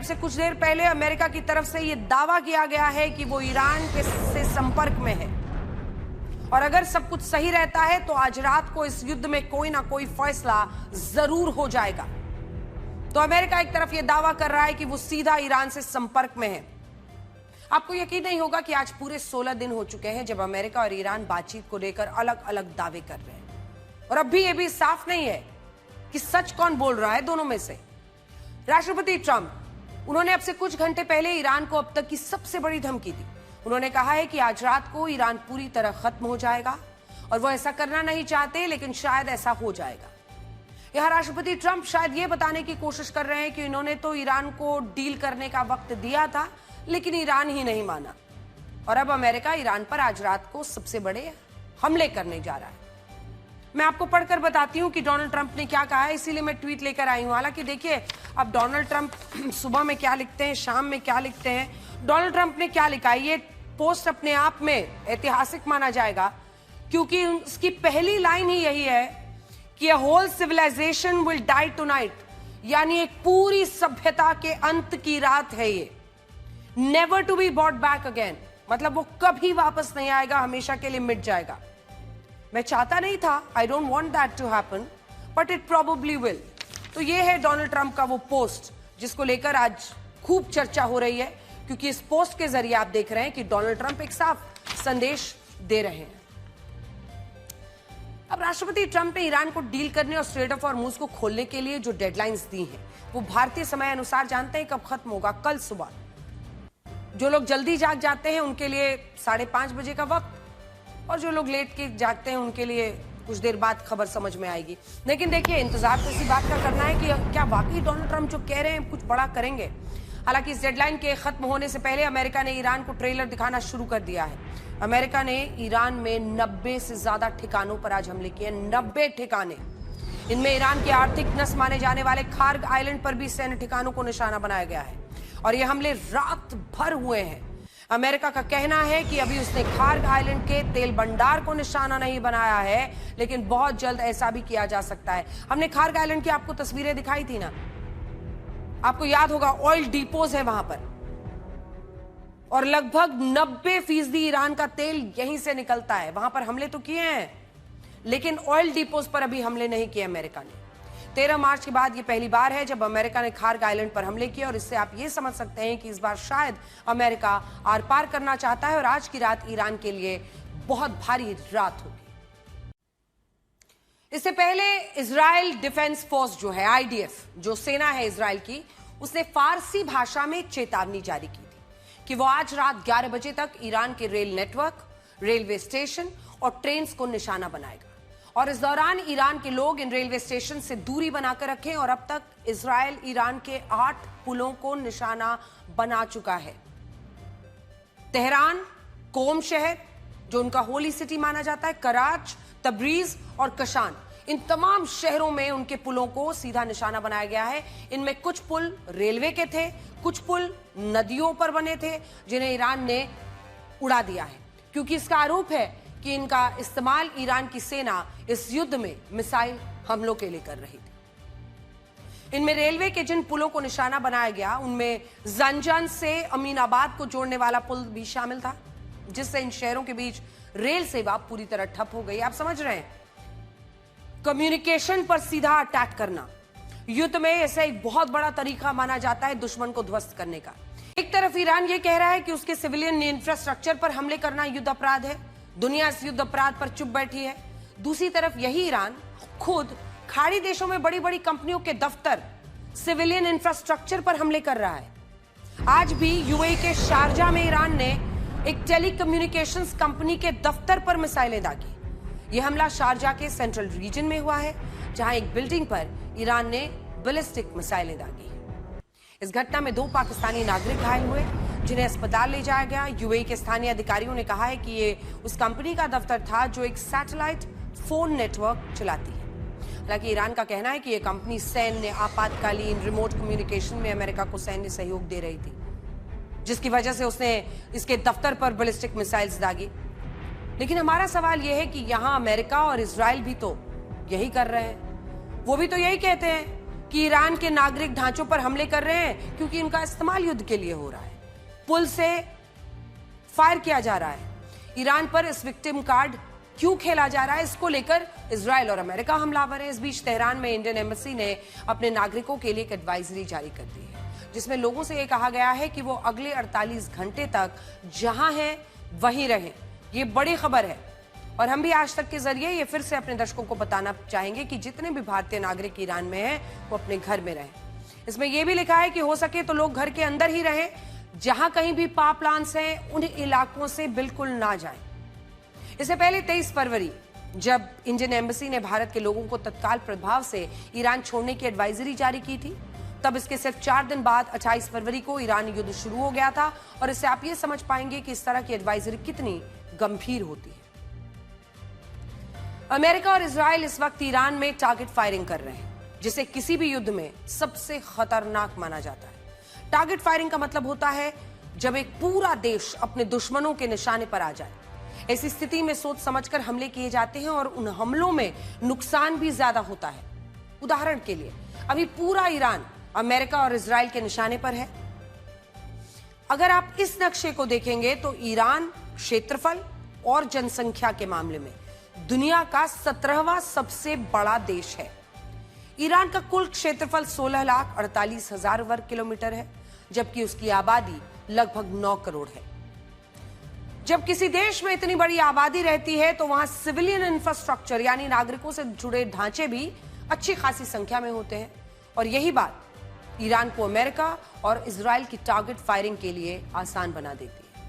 से कुछ देर पहले अमेरिका की तरफ से यह दावा किया गया है कि वो ईरान के से संपर्क में है और अगर सब कुछ सही रहता है तो आज रात को इस युद्ध में कोई ना कोई फैसला जरूर हो जाएगा। तो अमेरिका एक तरफ यह दावा कर रहा है कि वो सीधा ईरान से संपर्क में है। आपको यकीन नहीं होगा कि आज पूरे 16 दिन हो चुके हैं जब अमेरिका और ईरान बातचीत को लेकर अलग अलग दावे कर रहे हैं और अब भी यह भी साफ नहीं है कि सच कौन बोल रहा है दोनों में से। राष्ट्रपति ट्रंप, उन्होंने अब से कुछ घंटे पहले ईरान को अब तक की सबसे बड़ी धमकी दी। उन्होंने कहा है कि आज रात को ईरान पूरी तरह खत्म हो जाएगा और वो ऐसा करना नहीं चाहते लेकिन शायद ऐसा हो जाएगा। यह राष्ट्रपति ट्रंप शायद ये बताने की कोशिश कर रहे हैं कि इन्होंने तो ईरान को डील करने का वक्त दिया था लेकिन ईरान ही नहीं माना और अब अमेरिका ईरान पर आज रात को सबसे बड़े हमले करने जा रहा है। मैं आपको पढ़कर बताती हूं कि डोनाल्ड ट्रंप ने क्या कहा है, इसीलिए मैं ट्वीट लेकर आई हूं। हालांकि देखिए अब डोनाल्ड ट्रंप सुबह में क्या लिखते हैं, शाम में क्या लिखते हैं। डोनाल्ड ट्रंप ने क्या लिखा है, ये पोस्ट अपने आप में ऐतिहासिक माना जाएगा क्योंकि उसकी पहली लाइन ही यही है कि a whole civilization will die tonight, यानी एक पूरी सभ्यता के अंत की रात है ये। Never to be bought back again, मतलब वो कभी वापस नहीं आएगा, हमेशा के लिए मिट जाएगा। मैं चाहता नहीं था, I don't want that to happen but it probably will. तो ये है डोनाल्ड ट्रंप का वो पोस्ट जिसको लेकर आज खूब चर्चा हो रही है क्योंकि इस पोस्ट के जरिए आप देख रहे हैं कि डोनाल्ड ट्रंप एक साफ संदेश दे रहे हैं। अब राष्ट्रपति ट्रंप ने ईरान को डील करने और स्ट्रेट ऑफ हॉर्मुज को खोलने के लिए जो डेडलाइंस दी हैं वो भारतीय समय अनुसार जानते हैं कब खत्म होगा, कल सुबह। जो लोग जल्दी जाग जाते हैं उनके लिए 5:30 बजे का वक्त और जो लोग लेट के जागते हैं उनके लिए कुछ देर बाद खबर समझ में आएगी। लेकिन देखिए इंतजार तो इसी बात का करना है कि क्या वाकई डोनाल्ड ट्रंप जो कह रहे हैं कुछ बड़ा करेंगे। हालांकि इस डेडलाइन के खत्म होने से पहले अमेरिका ने ईरान को ट्रेलर दिखाना शुरू कर दिया है। अमेरिका ने ईरान में 90 से ज्यादा ठिकानों पर आज हमले किए, 90 ठिकाने। इनमें ईरान के आर्थिक नस माने जाने वाले खार्ग आइलैंड पर भी सैन्य ठिकानों को निशाना बनाया गया है और ये हमले रात भर हुए हैं। अमेरिका का कहना है कि अभी उसने खार्ग आइलैंड के तेल भंडार को निशाना नहीं बनाया है लेकिन बहुत जल्द ऐसा भी किया जा सकता है। हमने खार्ग आइलैंड की आपको तस्वीरें दिखाई थी ना, आपको याद होगा ऑयल डिपोज है वहां पर और लगभग 90% ईरान का तेल यहीं से निकलता है। वहां पर हमले तो किए हैं लेकिन ऑयल डिपोज पर अभी हमले नहीं किए अमेरिका ने। 13 मार्च के बाद ये पहली बार है जब अमेरिका ने खार्ग आइलैंड पर हमले किए और इससे आप ये समझ सकते हैं कि इस बार शायद अमेरिका आर पार करना चाहता है और आज की रात ईरान के लिए बहुत भारी रात होगी। इससे पहले इजराइल डिफेंस फोर्स जो है IDF, जो सेना है इजराइल की, उसने फारसी भाषा में चेतावनी जारी की थी कि वो आज रात 11 बजे तक ईरान के रेल नेटवर्क, रेलवे स्टेशन और ट्रेन को निशाना बनाएगा और इस दौरान ईरान के लोग इन रेलवे स्टेशन से दूरी बनाकर रखें। और अब तक इजराइल ईरान के 8 पुलों को निशाना बना चुका है। तेहरान, कोम शहर जो उनका होली सिटी माना जाता है, कराच, तब्रीज और कशान, इन तमाम शहरों में उनके पुलों को सीधा निशाना बनाया गया है। इनमें कुछ पुल रेलवे के थे, कुछ पुल नदियों पर बने थे जिन्हें ईरान ने उड़ा दिया है क्योंकि इसका आरोप है कि इनका इस्तेमाल ईरान की सेना इस युद्ध में मिसाइल हमलों के लिए कर रही थी। इनमें रेलवे के जिन पुलों को निशाना बनाया गया उनमें जंजन से अमीनाबाद को जोड़ने वाला पुल भी शामिल था जिससे इन शहरों के बीच रेल सेवा पूरी तरह ठप हो गई। आप समझ रहे हैं, कम्युनिकेशन पर सीधा अटैक करना युद्ध में ऐसा एक बहुत बड़ा तरीका माना जाता है दुश्मन को ध्वस्त करने का। एक तरफ ईरान ये कह रहा है कि उसके सिविलियन इंफ्रास्ट्रक्चर पर हमले करना युद्ध अपराध है, दुनिया इस युद्ध अपराध पर चुप बैठी है। दूसरी तरफ यही ईरान खुद खाड़ी देशों में बड़ी बड़ी कंपनियों के दफ्तर, सिविलियन इंफ्रास्ट्रक्चर पर हमले कर रहा है। आज भी यूएई के शारजा में ईरान ने एक टेलीकम्युनिकेशंस कंपनी के दफ्तर पर मिसाइलें दागी। यह हमला शारजा के सेंट्रल रीजन में हुआ है जहां एक बिल्डिंग पर ईरान ने बैलिस्टिक मिसाइलें दागी। इस घटना में 2 पाकिस्तानी नागरिक घायल हुए जिन्हें अस्पताल ले जाया गया। यूएई के स्थानीय अधिकारियों ने कहा है कि ये उस कंपनी का दफ्तर था जो एक सैटेलाइट फोन नेटवर्क चलाती है। हालांकि ईरान का कहना है कि यह कंपनी सैन्य आपातकालीन रिमोट कम्युनिकेशन में अमेरिका को सैन्य सहयोग दे रही थी जिसकी वजह से उसने इसके दफ्तर पर बैलिस्टिक मिसाइल्स दागी। लेकिन हमारा सवाल यह है कि यहां अमेरिका और इजराइल भी तो यही कर रहे हैं। वो भी तो यही कहते हैं कि ईरान के नागरिक ढांचों पर हमले कर रहे हैं क्योंकि इनका इस्तेमाल युद्ध के लिए हो रहा है। पुल से फायर किया जा रहा है। ईरान पर इस विक्टिम कार्ड क्यों खेला जा रहा है, इसको लेकर इजराइल और अमेरिका हमलावर है। इस बीच तेहरान में इंडियन एम्बेसी ने अपने नागरिकों के लिए एक एडवाइजरी जारी कर दी है, जिसमें लोगों से यह कहा गया है कि वो अगले 48 घंटे तक जहां हैं वहीं रहें। ये बड़ी खबर है और हम भी आज तक के जरिए ये फिर से अपने दर्शकों को बताना चाहेंगे कि जितने भी भारतीय नागरिक ईरान में हैं वो अपने घर में रहें। इसमें यह भी लिखा है कि हो सके तो लोग घर के अंदर ही रहें, जहां कहीं भी पावर प्लांट्स हैं उन इलाकों से बिल्कुल ना जाएं। इससे पहले 23 फरवरी जब इंडियन एम्बेसी ने भारत के लोगों को तत्काल प्रभाव से ईरान छोड़ने की एडवाइजरी जारी की थी, तब इसके सिर्फ 4 दिन बाद 28 फरवरी को ईरान युद्ध शुरू हो गया था। और इससे आप ये समझ पाएंगे कि इस तरह की एडवाइजरी कितनी गंभीर होती है। अमेरिका और इजराइल इस वक्त ईरान में टारगेट फायरिंग कर रहे हैं, जिसे किसी भी युद्ध में सबसे खतरनाक माना जाता है। टारगेट फायरिंग का मतलब होता है जब एक पूरा देश अपने दुश्मनों के निशाने पर आ जाए। ऐसी स्थिति में सोच समझकर हमले किए जाते हैं और उन हमलों में नुकसान भी ज्यादा होता है। उदाहरण के लिए अभी पूरा ईरान अमेरिका और इजराइल के निशाने पर है। अगर आप इस नक्शे को देखेंगे तो ईरान क्षेत्रफल और जनसंख्या के मामले में दुनिया का 17वां सबसे बड़ा देश है। ईरान का कुल क्षेत्रफल 16,48,000 वर्ग किलोमीटर है, जबकि उसकी आबादी लगभग 9 करोड़ है। जब किसी देश में इतनी बड़ी आबादी रहती है तो वहां सिविलियन इंफ्रास्ट्रक्चर यानी नागरिकों से जुड़े ढांचे भी अच्छी खासी संख्या में होते हैं। और यही बात ईरान को अमेरिका और इजराइल की टारगेट फायरिंग के लिए आसान बना देती है।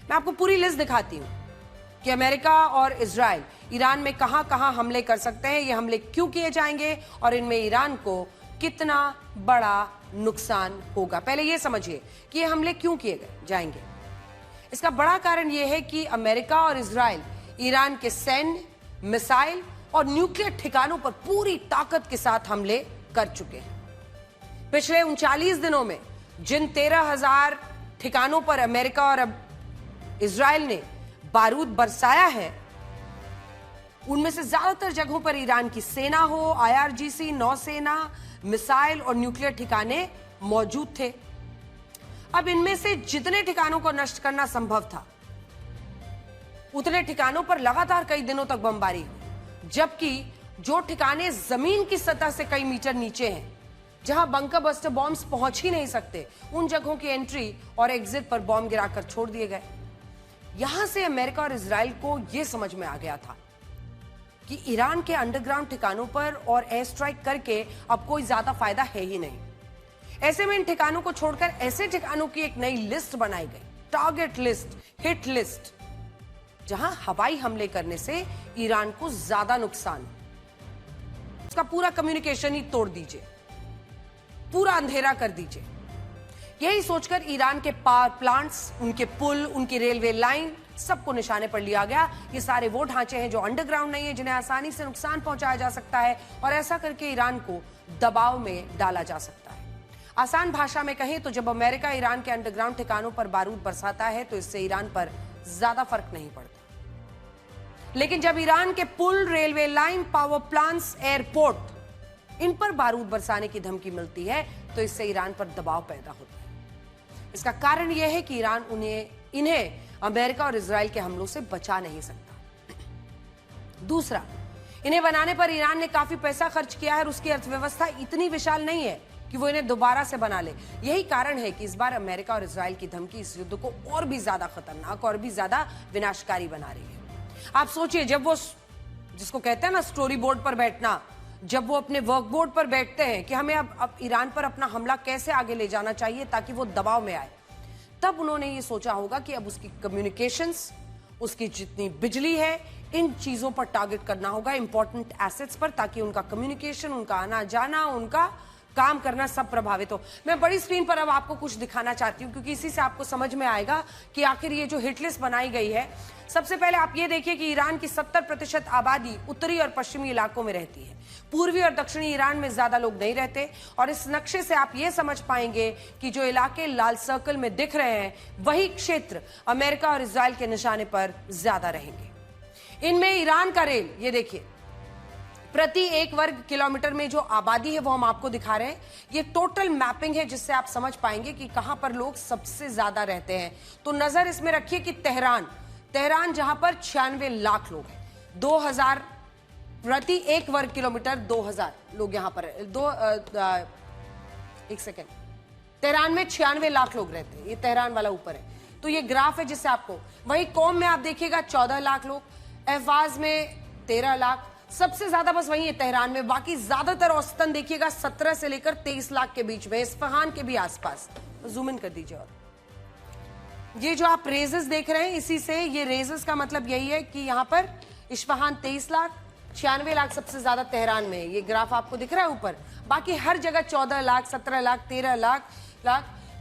मैं आपको पूरी लिस्ट दिखाती हूं कि अमेरिका और इजराइल ईरान में कहां कहां हमले कर सकते हैं, ये हमले क्यों किए जाएंगे और इनमें ईरान को कितना बड़ा नुकसान होगा। पहले यह समझिए कि ये हमले क्यों किए जाएंगे। इसका बड़ा कारण यह है कि अमेरिका और इजराइल ईरान के सैन्य, मिसाइल और न्यूक्लियर ठिकानों पर पूरी ताकत के साथ हमले कर चुके हैं। पिछले 39 दिनों में जिन 13,000 ठिकानों पर अमेरिका और इजराइल ने बारूद बरसाया है, उनमें से ज्यादातर जगहों पर ईरान की सेना हो, आईआरजीसी, नौसेना, मिसाइल और न्यूक्लियर ठिकाने मौजूद थे। अब इनमें से जितने ठिकानों को नष्ट करना संभव था, उतने ठिकानों पर लगातार कई दिनों तक बमबारी हुई, जबकि जो ठिकाने जमीन की सतह से कई मीटर नीचे हैं, जहां बंकर बस्टर बॉम्ब्स पहुंच ही नहीं सकते, उन जगहों की एंट्री और एग्जिट पर बॉम्ब गिराकर छोड़ दिए गए। यहां से अमेरिका और इजराइल को यह समझ में आ गया था कि ईरान के अंडरग्राउंड ठिकानों पर और एयर स्ट्राइक करके अब कोई ज्यादा फायदा है ही नहीं। ऐसे में इन ठिकानों को छोड़कर ऐसे ठिकानों की एक नई लिस्ट बनाई गई, टारगेट लिस्ट, हिट लिस्ट, जहां हवाई हमले करने से ईरान को ज्यादा नुकसान, उसका पूरा कम्युनिकेशन ही तोड़ दीजिए, पूरा अंधेरा कर दीजिए। यही सोचकर ईरान के पावर प्लांट्स, उनके पुल, उनकी रेलवे लाइन, सबको निशाने पर लिया गया। ये सारे वो ढांचे हैं जो अंडरग्राउंड नहीं है, जिन्हें आसानी से नुकसान पहुंचाया जा सकता है और ऐसा करके ईरान को दबाव में डाला जा सकता है। आसान भाषा में कहें तो जब अमेरिका ईरान के अंडरग्राउंड ठिकानों पर बारूद बरसाता है तो इससे ईरान पर ज्यादा फर्क नहीं पड़ता, लेकिन जब ईरान के पुल, railway line, power plants, airport, इन पर बारूद बरसाने की धमकी मिलती है तो इससे ईरान पर दबाव पैदा होता है। इसका कारण यह है कि ईरान इन्हें अमेरिका और इजराइल के हमलों से बचा नहीं सकता। दूसरा, इन्हें बनाने पर ईरान ने काफी पैसा खर्च किया है और उसकी अर्थव्यवस्था इतनी विशाल नहीं है कि वो इन्हें दोबारा से बना ले। यही कारण है कि इस बार अमेरिका और इजराइल की धमकी इस युद्ध को और भी ज्यादा खतरनाक और भी ज्यादा विनाशकारी बना रही है। आप सोचिए, जब वो, जिसको कहते हैं ना स्टोरी बोर्ड पर बैठना, जब वो अपने वर्क बोर्ड पर बैठते हैं कि हमें अब ईरान पर अपना हमला कैसे आगे ले जाना चाहिए ताकि वो दबाव में आए, तब उन्होंने ये सोचा होगा कि अब उसकी कम्युनिकेशंस, उसकी जितनी बिजली है, इन चीजों पर टारगेट करना होगा, इंपॉर्टेंट एसेट्स पर, ताकि उनका कम्युनिकेशन, उनका आना जाना, उनका काम करना सब प्रभावित हो। मैं बड़ी स्क्रीन पर अब आपको कुछ दिखाना चाहती हूं क्योंकि इसी से आपको समझ में आएगा कि आखिर ये जो हिट लिस्ट बनाई गई है। सबसे पहले आप ये देखिए कि ईरान की 70% आबादी उत्तरी और पश्चिमी इलाकों में रहती है। पूर्वी और दक्षिणी ईरान में ज्यादा लोग नहीं रहते और इस नक्शे से आप ये समझ पाएंगे कि जो इलाके लाल सर्कल में दिख रहे हैं वही क्षेत्र अमेरिका और इजराइल के निशाने पर ज्यादा रहेंगे। इनमें ईरान का रेल, ये देखिए प्रति 1 वर्ग किलोमीटर में जो आबादी है वो हम आपको दिखा रहे हैं। ये टोटल मैपिंग है जिससे आप समझ पाएंगे कि कहां पर लोग सबसे ज्यादा रहते हैं। तो नजर इसमें रखिए कि तेहरान जहां पर 96 लाख लोग हैं, 2000 प्रति 1 वर्ग किलोमीटर 2000 लोग यहां पर एक सेकेंड, तेहरान में 96 लाख लोग रहते हैं। ये तेहरान वाला ऊपर है, तो ये ग्राफ है जिससे आपको, वही कौम में आप देखिएगा 14 लाख लोग, अहवाज में 13 लाख, सबसे ज्यादा बस वही है तेहरान में। बाकी ज्यादातर औसतन देखिएगा 17 से लेकर 23 लाख के बीच में, इस्फहान के भी आसपास। जूम इन कर दीजिए। और ये जो आप रेजेस देख रहे हैं, इसी से ये रेजेस का मतलब यही है कि यहां पर इस्फहान 23 लाख, 96 लाख सबसे ज्यादा तेहरान में है। ये ग्राफ आपको दिख रहा है ऊपर। बाकी हर जगह 14 लाख, 17 लाख, 13 लाख।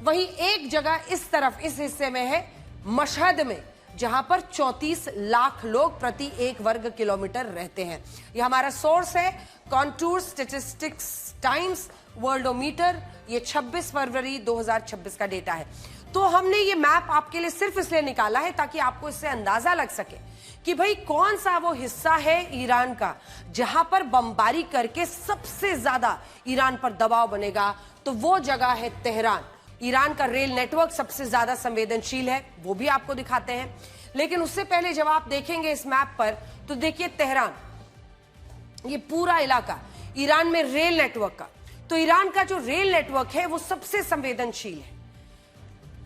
वही एक जगह इस तरफ इस हिस्से में है मशहद में, जहां पर 34 लाख लोग प्रति 1 वर्ग किलोमीटर रहते हैं। यह हमारा सोर्स है कॉन्टूर स्टैटिस्टिक्स टाइम्स वर्ल्डोमीटर। ये 26 फरवरी 2026 का डेटा है। तो हमने ये मैप आपके लिए सिर्फ इसलिए निकाला है ताकि आपको इससे अंदाजा लग सके कि भाई कौन सा वो हिस्सा है ईरान का जहां पर बमबारी करके सबसे ज्यादा ईरान पर दबाव बनेगा। तो वो जगह है तेहरान। ईरान का रेल नेटवर्क सबसे ज्यादा संवेदनशील है, वो भी आपको दिखाते हैं। लेकिन उससे पहले जब आप देखेंगे इस मैप पर, तो देखिए तेहरान, ये पूरा इलाका ईरान में रेल नेटवर्क का, तो ईरान का जो रेल नेटवर्क है वो सबसे संवेदनशील है।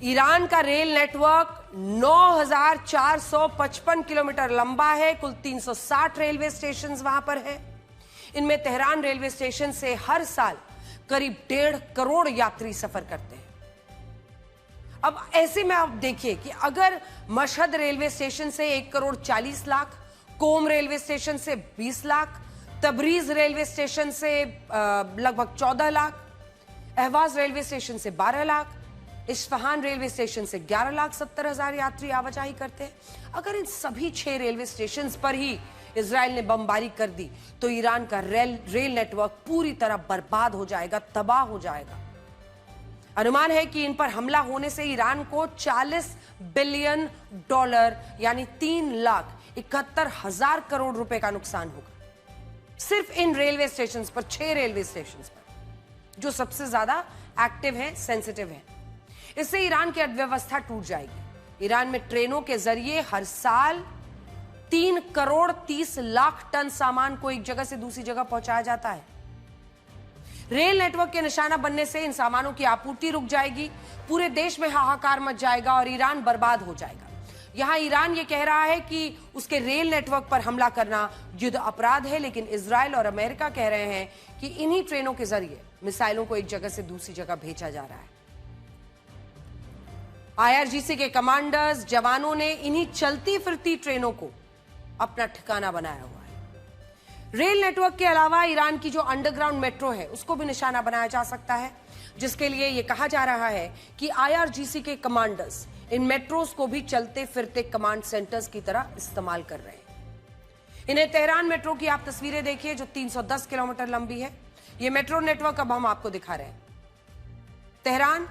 ईरान का रेल नेटवर्क 9455 किलोमीटर लंबा है। कुल 360 रेलवे स्टेशन वहां पर है। इनमें तेहरान रेलवे स्टेशन से हर साल करीब 1.5 करोड़ यात्री सफर करते हैं। अब ऐसे में आप देखिए कि अगर मशहद रेलवे स्टेशन से 1 करोड़ 40 लाख, कोम रेलवे स्टेशन से 20 लाख, तबरीज रेलवे स्टेशन से लगभग 14 लाख, अहवाज रेलवे स्टेशन से 12 लाख, इस्फहान रेलवे स्टेशन से 11,70,000 यात्री आवाजाही करते हैं। अगर इन सभी 6 रेलवे स्टेशन पर ही इजराइल ने बमबारी कर दी तो ईरान का रेल नेटवर्क पूरी तरह बर्बाद हो जाएगा, तबाह हो जाएगा। अनुमान है कि इन पर हमला होने से ईरान को $40 बिलियन यानी 3,71,000 करोड़ रुपए का नुकसान होगा, सिर्फ इन रेलवे स्टेशन पर, 6 रेलवे स्टेशन पर जो सबसे ज्यादा एक्टिव हैं, सेंसिटिव हैं। इससे ईरान की अर्थव्यवस्था टूट जाएगी। ईरान में ट्रेनों के जरिए हर साल 3 करोड़ 30 लाख टन सामान को एक जगह से दूसरी जगह पहुंचाया जाता है। रेल नेटवर्क के निशाना बनने से इन सामानों की आपूर्ति रुक जाएगी, पूरे देश में हाहाकार मच जाएगा और ईरान बर्बाद हो जाएगा। यहां ईरान ये कह रहा है कि उसके रेल नेटवर्क पर हमला करना युद्ध अपराध है, लेकिन इजराइल और अमेरिका कह रहे हैं कि इन्हीं ट्रेनों के जरिए मिसाइलों को एक जगह से दूसरी जगह भेजा जा रहा है। IRGC के कमांडर्स, जवानों ने इन्हीं चलती फिरती ट्रेनों को अपना ठिकाना बनाया हुआ है। रेल नेटवर्क के अलावा ईरान की जो अंडरग्राउंड मेट्रो है उसको भी निशाना बनाया जा सकता है, जिसके लिए यह कहा जा रहा है कि IRGC के कमांडर्स इन मेट्रोज को भी चलते फिरते कमांड सेंटर्स की तरह इस्तेमाल कर रहे हैं। इन्हें तेहरान मेट्रो की आप तस्वीरें देखिए जो 310 किलोमीटर लंबी है। यह मेट्रो नेटवर्क अब हम आपको दिखा रहे हैं। तेहरान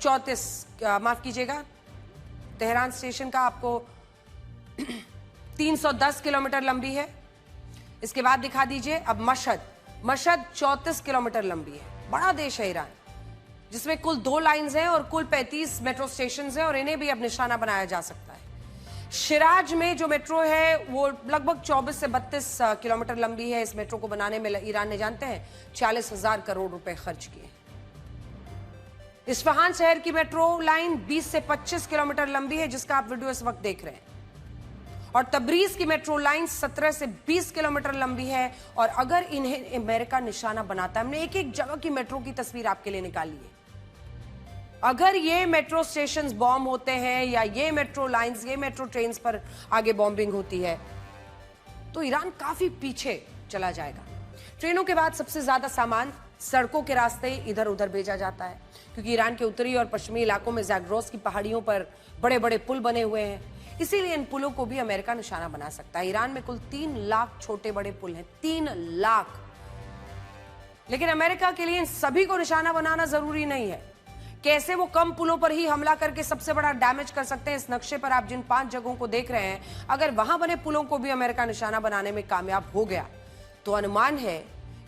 34 माफ कीजिएगा, तेहरान स्टेशन का आपको 310 किलोमीटर लंबी है। इसके बाद दिखा दीजिए अब मशहद 34 किलोमीटर लंबी है। बड़ा देश है ईरान, जिसमें कुल 2 लाइंस हैं और कुल 35 मेट्रो स्टेशन हैं, और इन्हें भी अब निशाना बनाया जा सकता है। शिराज में जो मेट्रो है वो लगभग 24 से 32 किलोमीटर लंबी है। इस मेट्रो को बनाने में ईरान ने, जानते हैं, 40,000 करोड़ रुपए खर्च किए। इस्फहान शहर की मेट्रो लाइन 20 से 25 किलोमीटर लंबी है, जिसका आप वीडियो इस वक्त देख रहे हैं। और तबरीज की मेट्रो लाइन 17 से 20 किलोमीटर लंबी है। और अगर इन्हें अमेरिका निशाना बनाता है, हमने एक एक जगह की मेट्रो की तस्वीर आपके लिए निकाली है। अगर ये मेट्रो स्टेशंस बॉम्ब होते हैं या ये मेट्रो लाइंस, ये मेट्रो ट्रेन्स पर आगे बॉम्बिंग होती है, तो ईरान काफी पीछे चला जाएगा। ट्रेनों के बाद सबसे ज्यादा सामान सड़कों के रास्ते इधर उधर भेजा जाता है, क्योंकि ईरान के उत्तरी और पश्चिमी इलाकों में ज़ैग्रोस की पहाड़ियों पर बड़े बड़े पुल बने हुए हैं। इसीलिए इन पुलों को भी अमेरिका निशाना बना सकता है। ईरान में कुल 3 लाख छोटे बड़े पुल हैं, 3 लाख। लेकिन अमेरिका के लिए इन सभी को निशाना बनाना जरूरी नहीं है। कैसे वो कम पुलों पर ही हमला करके सबसे बड़ा डैमेज कर सकते हैं। इस नक्शे पर आप जिन 5 जगहों को देख रहे हैं, अगर वहां बने पुलों को भी अमेरिका निशाना बनाने में कामयाब हो गया तो अनुमान है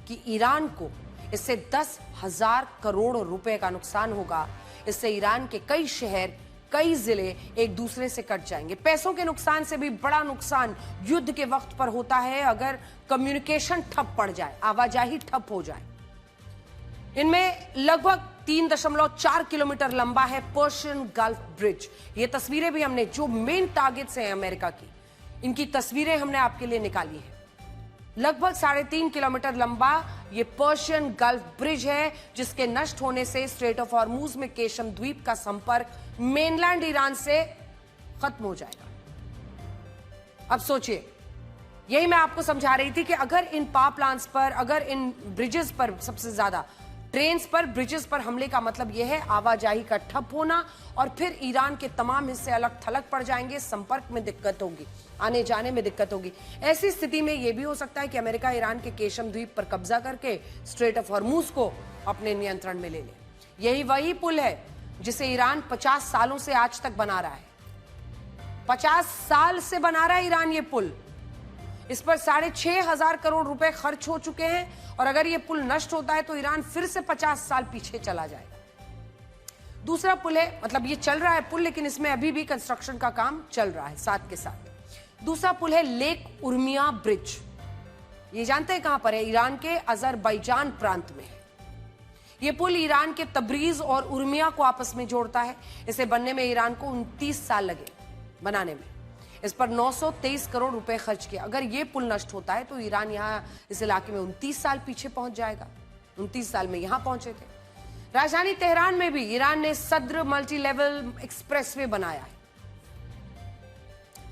कि ईरान को इससे 10,000 करोड़ रुपए का नुकसान होगा। इससे ईरान के कई शहर, कई जिले एक दूसरे से कट जाएंगे। पैसों के नुकसान से भी बड़ा नुकसान युद्ध के वक्त पर होता है अगर कम्युनिकेशन ठप पड़ जाए, आवाजाही ठप हो जाए। इनमें लगभग 3.4 किलोमीटर लंबा है पर्शियन गल्फ ब्रिज। ये तस्वीरें भी हमने, जो मेन टारगेट्स हैं अमेरिका की, इनकी तस्वीरें हमने आपके लिए निकाली है। लगभग 3.5 किलोमीटर लंबा ये पर्शियन गल्फ ब्रिज है, जिसके नष्ट होने से स्ट्रेट ऑफ हॉर्मूज में केशम द्वीप का संपर्क मेनलैंड ईरान से खत्म हो जाएगा। अब सोचिए, यही मैं आपको समझा रही थी कि अगर इन पावर प्लांट्स पर, अगर इन ब्रिजेस पर, सबसे ज्यादा ट्रेन्स पर, ब्रिजेस पर हमले का मतलब यह है आवाजाही का ठप होना, और फिर ईरान के तमाम हिस्से अलग थलग पड़ जाएंगे, संपर्क में दिक्कत होगी, आने जाने में दिक्कत होगी। ऐसी स्थिति में यह भी हो सकता है कि अमेरिका ईरान के केशम द्वीप पर कब्जा करके स्ट्रेट ऑफ हॉर्मूज को अपने नियंत्रण में ले ले। यही वही पुल है जिसे ईरान 50 सालों से आज तक बना रहा है। 50 साल से बना रहा है ईरान ये पुल। इस पर 6,500 करोड़ रुपए खर्च हो चुके हैं, और अगर ये पुल नष्ट होता है तो ईरान फिर से 50 साल पीछे चला जाएगा। दूसरा पुल है, मतलब ये चल रहा है पुल, लेकिन इसमें अभी भी कंस्ट्रक्शन का काम चल रहा है साथ के साथ। दूसरा पुल है लेक उर्मिया ब्रिज। ये जानते हैं कहां पर है? ईरान के अजरबैजान प्रांत में है। ये पुल ईरान के तबरीज और उर्मिया को आपस में जोड़ता है। इसे बनने में ईरान को 29 साल लगे बनाने में। इस पर 923 करोड़ रुपए खर्च किया। अगर ये पुल नष्ट होता है तो ईरान यहां इस इलाके में 29 साल पीछे पहुंच जाएगा। 29 साल में यहां पहुंचे थे। राजधानी तेहरान में भी ईरान ने सद्र मल्टी लेवल एक्सप्रेसवे बनाया है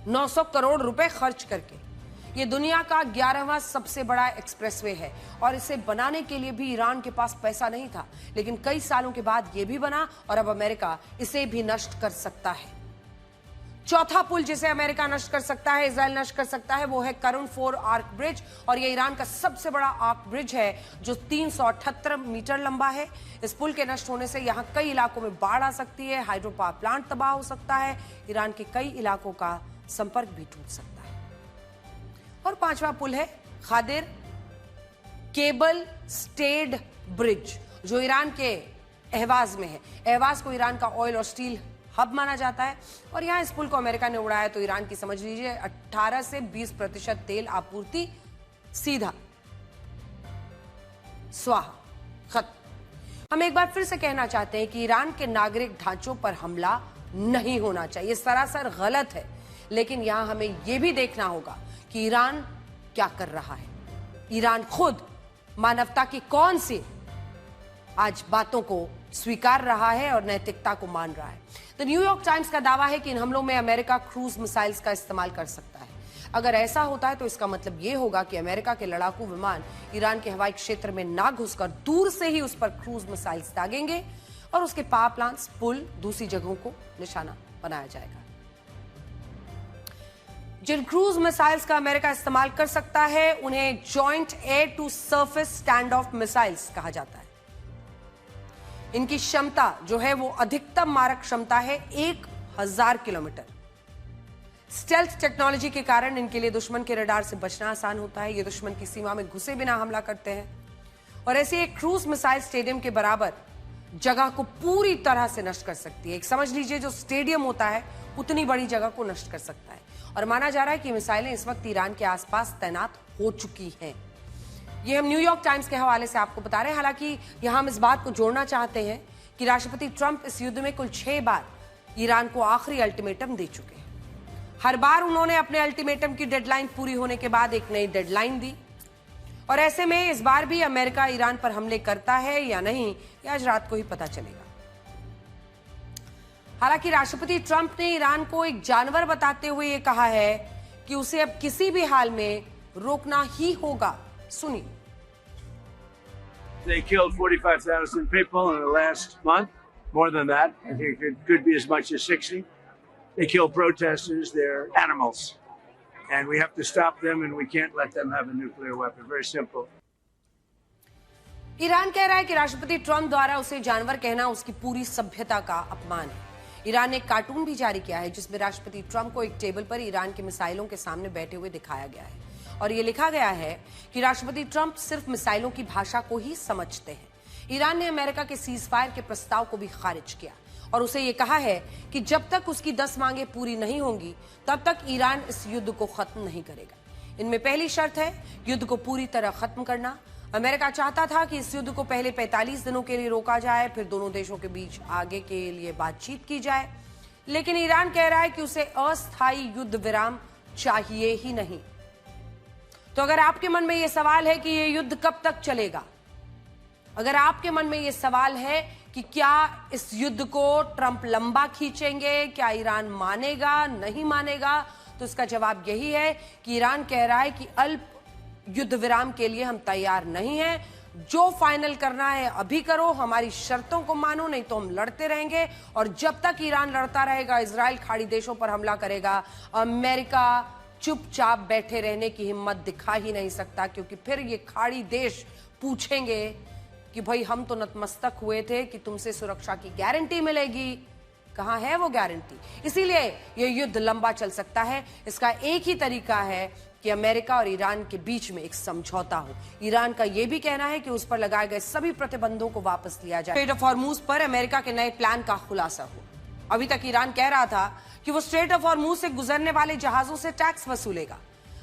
900 करोड़ रुपए खर्च करके। ये दुनिया का 11वां सबसे बड़ा एक्सप्रेसवे है, और इसे बनाने के लिए भी ईरान के पास पैसा नहीं था, लेकिन कई सालों के बाद ये भी बना, और अब अमेरिका इसे भी नष्ट कर सकता है। चौथा पुल जिसे अमेरिका नष्ट कर सकता है, इजराइल नष्ट कर सकता है, वो है करुण 4 आर्क ब्रिज, और ये ईरान का सबसे बड़ा आर्क ब्रिज है जो 378 मीटर लंबा है। इस पुल के नष्ट होने से यहाँ कई इलाकों में बाढ़ आ सकती है, हाइड्रो पावर प्लांट तबाह हो सकता है, ईरान के कई इलाकों का संपर्क भी टूट सकता है। और पांचवा पुल है खादिर केबल स्टेड ब्रिज, जो ईरान के अहवाज में है। अहवाज को ईरान का ऑयल और स्टील हब माना जाता है, और यहां इस पुल को अमेरिका ने उड़ाया तो ईरान की, समझ लीजिए, 18 से 20% तेल आपूर्ति सीधा स्वाहा, खत्म। हम एक बार फिर से कहना चाहते हैं कि ईरान के नागरिक ढांचों पर हमला नहीं होना चाहिए, सरासर गलत है। लेकिन यहां हमें यह भी देखना होगा कि ईरान क्या कर रहा है। ईरान खुद मानवता की कौन सी आज बातों को स्वीकार रहा है और नैतिकता को मान रहा है। तो न्यूयॉर्क टाइम्स का दावा है कि इन हमलों में अमेरिका क्रूज मिसाइल्स का इस्तेमाल कर सकता है। अगर ऐसा होता है तो इसका मतलब यह होगा कि अमेरिका के लड़ाकू विमान ईरान के हवाई क्षेत्र में ना घुसकर दूर से ही उस पर क्रूज मिसाइल्स दागेंगे, और उसके पावर प्लांट्स, पुल, दूसरी जगहों को निशाना बनाया जाएगा। जिन क्रूज मिसाइल्स का अमेरिका इस्तेमाल कर सकता है उन्हें joint air to surface stand off missiles कहा जाता है। इनकी क्षमता जो है वो अधिकतम मारक क्षमता है 1000 किलोमीटर। स्टेल्थ टेक्नोलॉजी के कारण इनके लिए दुश्मन के रडार से बचना आसान होता है। ये दुश्मन की सीमा में घुसे बिना हमला करते हैं, और ऐसे एक क्रूज मिसाइल स्टेडियम के बराबर जगह को पूरी तरह से नष्ट कर सकती है। एक समझ लीजिए, जो स्टेडियम होता है उतनी बड़ी जगह को नष्ट कर सकता है। और माना जा रहा है कि मिसाइलें इस वक्त ईरान के आसपास तैनात हो चुकी हैं। ये हम न्यूयॉर्क टाइम्स के हवाले से आपको बता रहे हैं। हालांकि यहां हम इस बात को जोड़ना चाहते हैं कि राष्ट्रपति ट्रंप इस युद्ध में कुल 6 बार ईरान को आखिरी अल्टीमेटम दे चुके हैं। हर बार उन्होंने अपने अल्टीमेटम की डेडलाइन पूरी होने के बाद एक नई डेडलाइन दी, और ऐसे में इस बार भी अमेरिका ईरान पर हमले करता है या नहीं, ये आज रात को ही पता चलेगा। हालांकि राष्ट्रपति ट्रंप ने ईरान को एक जानवर बताते हुए ये कहा है कि उसे अब किसी भी हाल में रोकना ही होगा। सुनिए। They killed 45,000 people in the last month, more than that. I think it could be as much as 60. They kill protesters, they're animals. And we have to stop them, and we can't let them have a nuclear weapon. Very simple. Iran कह रहा है कि राष्ट्रपति Trump द्वारा उसे जानवर कहना उसकी पूरी सभ्यता का अपमान है। ईरान ने एक कार्टून भी जारी किया है जिसमें राष्ट्रपति ट्रंप को एक टेबल पर ईरान के मिसाइलों के सामने बैठे हुए दिखाया गया है, और ये लिखा गया है कि राष्ट्रपति ट्रंप सिर्फ मिसाइलों की भाषा को ही समझते हैं। ईरान ने अमेरिका के सीज फायर के प्रस्ताव को भी खारिज किया और उसे ये कहा है कि जब तक उसकी 10 मांगे पूरी नहीं होंगी तब तक ईरान इस युद्ध को खत्म नहीं करेगा। इनमें पहली शर्त है युद्ध को पूरी तरह खत्म करना। अमेरिका चाहता था कि इस युद्ध को पहले 45 दिनों के लिए रोका जाए, फिर दोनों देशों के बीच आगे के लिए बातचीत की जाए, लेकिन ईरान कह रहा है कि उसे अस्थायी युद्ध विराम चाहिए ही नहीं। तो अगर आपके मन में यह सवाल है कि यह युद्ध कब तक चलेगा, अगर आपके मन में यह सवाल है कि क्या इस युद्ध को ट्रंप लंबा खींचेंगे, क्या ईरान मानेगा नहीं मानेगा, तो इसका जवाब यही है कि ईरान कह रहा है कि अल्प युद्ध विराम के लिए हम तैयार नहीं हैं। जो फाइनल करना है अभी करो, हमारी शर्तों को मानो, नहीं तो हम लड़ते रहेंगे। और जब तक ईरान लड़ता रहेगा, इजराइल खाड़ी देशों पर हमला करेगा, अमेरिका चुपचाप बैठे रहने की हिम्मत दिखा ही नहीं सकता, क्योंकि फिर ये खाड़ी देश पूछेंगे कि भाई हम तो नतमस्तक हुए थे कि तुमसे सुरक्षा की गारंटी मिलेगी, कहां है वो गारंटी। इसीलिए ये युद्ध लंबा चल सकता है। इसका एक ही तरीका है कि अमेरिका और ईरान के बीच में एक समझौता हो। ईरान का यह भी कहना है कि उस पर लगाए गए सभी प्रतिबंधों को वापस लिया जाए। स्ट्रेट ऑफ हॉर्मुज पर अमेरिका के नए प्लान का खुलासा हो। अभी तक ईरान कह रहा था कि वो स्ट्रेट ऑफ हॉर्मुज से गुजरने वाले जहाजों से टैक्स वसूलेगा।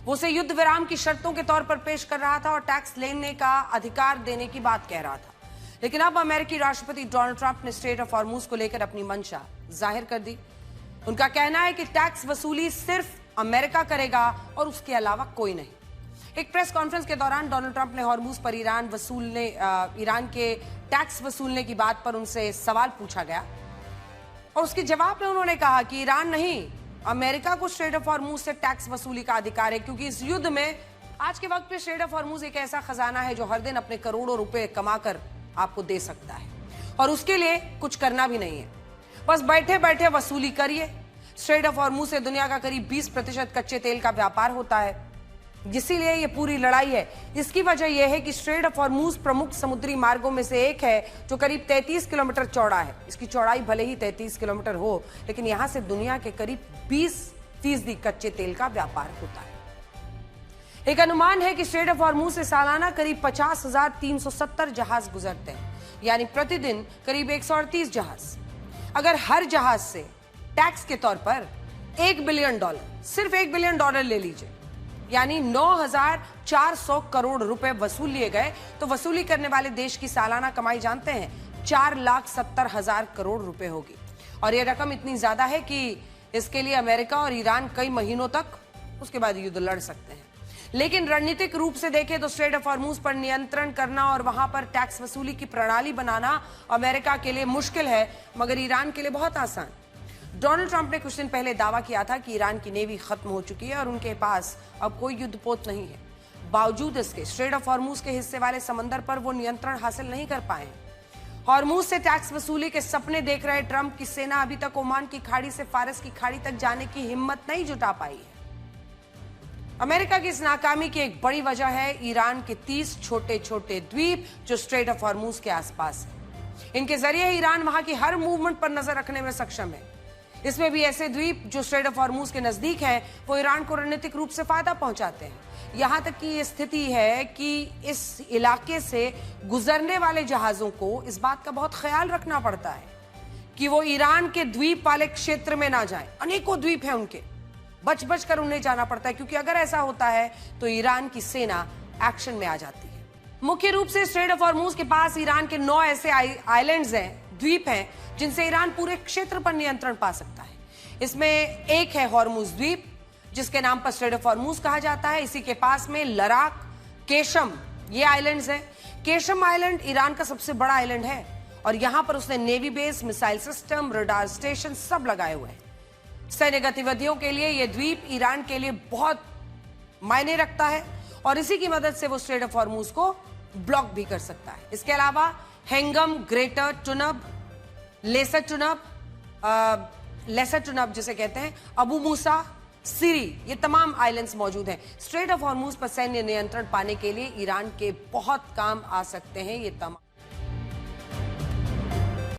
वो उसे युद्ध विराम की शर्तों के तौर पर पेश कर रहा था और टैक्स लेने का अधिकार देने की बात कह रहा था। लेकिन अब अमेरिकी राष्ट्रपति डोनाल्ड ट्रंप ने स्ट्रेट ऑफ हॉर्मुज को लेकर अपनी मंशा जाहिर कर दी। उनका कहना है कि टैक्स वसूली सिर्फ अमेरिका करेगा और उसके अलावा कोई नहीं। एक प्रेस कॉन्फ्रेंस के दौरान डोनाल्ड ट्रंप ने हॉर्मुज पर ईरान के टैक्स वसूलने की बात पर उनसे सवाल पूछा गया और उसके जवाब में उन्होंने कहा कि ईरान नहीं, अमेरिका को स्ट्रेट ऑफ हॉर्मुज से टैक्स वसूली का अधिकार है, क्योंकि इस युद्ध में आज के वक्त पे स्ट्रेट ऑफ हॉर्मुज एक ऐसा खजाना है जो हर दिन अपने करोड़ों रुपए कमाकर आपको दे सकता है और उसके लिए कुछ करना भी नहीं है, बस बैठे बैठे वसूली करिए। स्ट्रेट ऑफ हॉर्मुज से दुनिया का करीब 20% कच्चे तेल का व्यापार होता है, इसीलिए ये पूरी लड़ाई है। इसकी वजह यह है कि स्ट्रेट ऑफ हॉर्मुज प्रमुख समुद्री मार्गों में से एक है जो करीब 33 किलोमीटर चौड़ा है। इसकी चौड़ाई भले ही 33 किलोमीटर हो, लेकिन यहां से दुनिया के करीब 20% कच्चे तेल का व्यापार होता है। एक अनुमान है कि स्ट्रेट ऑफ हॉर्मुज से सालाना करीब 50,370 जहाज गुजरते हैं, यानी प्रतिदिन करीब 138 जहाज। अगर हर जहाज से टैक्स के तौर पर $1 बिलियन, सिर्फ $1 बिलियन ले लीजिए, यानी 9,400 करोड़ रुपए वसूल लिए गए, तो वसूली करने वाले देश की सालाना कमाई जानते हैं 4,70,000 करोड़ रुपए होगी। और यह रकम इतनी ज्यादा है कि इसके लिए अमेरिका और ईरान कई महीनों तक उसके बाद युद्ध लड़ सकते हैं। लेकिन रणनीतिक रूप से देखें तो स्ट्रेट ऑफ हॉर्मुज पर नियंत्रण करना और वहां पर टैक्स वसूली की प्रणाली बनाना अमेरिका के लिए मुश्किल है, मगर ईरान के लिए बहुत आसान। डोनाल्ड ट्रंप ने कुछ दिन पहले दावा किया था कि ईरान की नेवी खत्म हो चुकी है और उनके पास अब कोई युद्धपोत नहीं है। बावजूद इसके स्ट्रेट ऑफ हॉर्मुज के हिस्से वाले समंदर पर वो नियंत्रण हासिल नहीं कर पाए। हॉर्मुज से टैक्स वसूली के सपने देख रहे ट्रंप की सेना अभी तक ओमान की खाड़ी से फारस की खाड़ी तक जाने की हिम्मत नहीं जुटा पाई है। अमेरिका की इस नाकामी की एक बड़ी वजह है ईरान के 30 छोटे छोटे द्वीप जो स्ट्रेट ऑफ हॉर्मुज के आसपास है। इनके जरिए ईरान वहां की हर मूवमेंट पर नजर रखने में सक्षम है। इसमें भी ऐसे द्वीप जो स्ट्रेट ऑफ हॉर्मुज के नजदीक हैं, वो ईरान को रणनीतिक रूप से फायदा पहुंचाते हैं। यहां तक की ये स्थिति है कि इस इलाके से गुजरने वाले जहाजों को इस बात का बहुत ख्याल रखना पड़ता है कि वो ईरान के द्वीप वाले क्षेत्र में ना जाएं। अनेकों द्वीप हैं उनके, बच बच कर उन्हें जाना पड़ता है, क्योंकि अगर ऐसा होता है तो ईरान की सेना एक्शन में आ जाती है। मुख्य रूप से स्ट्रेट ऑफ हॉर्मुज के पास ईरान के 9 ऐसे आइलैंड्स हैं, द्वीप हैं, जिनसे ईरान पूरे क्षेत्र पर नियंत्रण पा सकता है। इसमें एक है हॉर्मुज द्वीप, जिसके नाम पर स्ट्रेट ऑफ हॉर्मुज कहा जाता है। इसी के पास में लराक, केशम, ये आइलैंड्स हैं। केशम आइलैंड ईरान का सबसे बड़ा आइलैंड है और यहां पर उसने navy base, missile system, radar station सब लगाए हुए हैं। सैन्य गतिविधियों के लिए यह द्वीप ईरान के लिए बहुत मायने रखता है और इसी की मदद से वो स्ट्रेट ऑफ हॉर्मुज को ब्लॉक भी कर सकता है। इसके अलावा हेंगम, ग्रेटर टुनब, लेसर टुनब जिसे कहते हैं, अबू मूसा, सीरी, ये तमाम आइलैंड्स मौजूद हैं। स्ट्रेट ऑफ हॉर्मुज पर सैन्य नियंत्रण पाने के लिए ईरान के बहुत काम आ सकते हैं ये तमाम